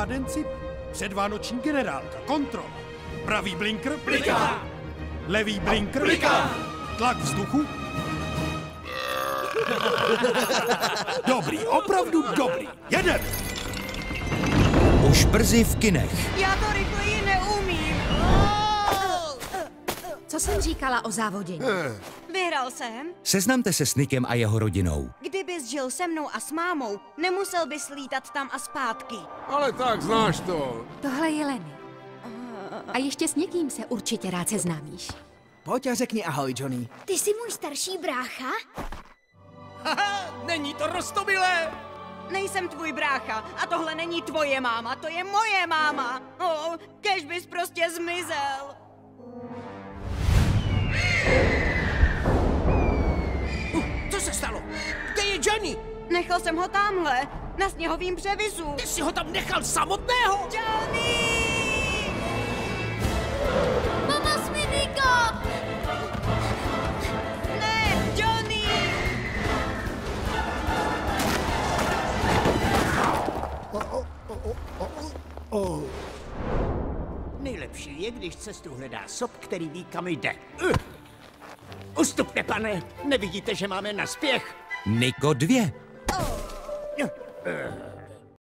mládenci? Předvánoční generálka, kontrola. Pravý blinker? Bliká! Levý blinker? Bliká! Tlak vzduchu? Dobrý, opravdu dobrý. Jedem! Už brzy v kinech. Já to rychleji neumím. Co jsem říkala o závodění? Vyhrál jsem. Seznamte se s Nickem a jeho rodinou. Kdybys žil se mnou a s mámou, nemusel bys lítat tam a zpátky. Ale tak, znáš to. Tohle je Lenny. A ještě s někým se určitě rád seznámíš. Pojď a řekni ahoj, Johnny. Ty jsi můj starší brácha? Haha, není to roztomilé! Nejsem tvůj brácha a tohle není tvoje máma, to je moje máma. Kež bys prostě zmizel. Co se stalo? Kde je Johnny? Nechal jsem ho tamhle, na sněhovým převisu. Ty jsi ho tam nechal samotného? Johnny! Mama Sminika! Ne, Johnny! Nejlepší je, když cestu hledá sob, který ví, kam jde. Ustupte, pane. Nevidíte, že máme naspěch? Niko 2.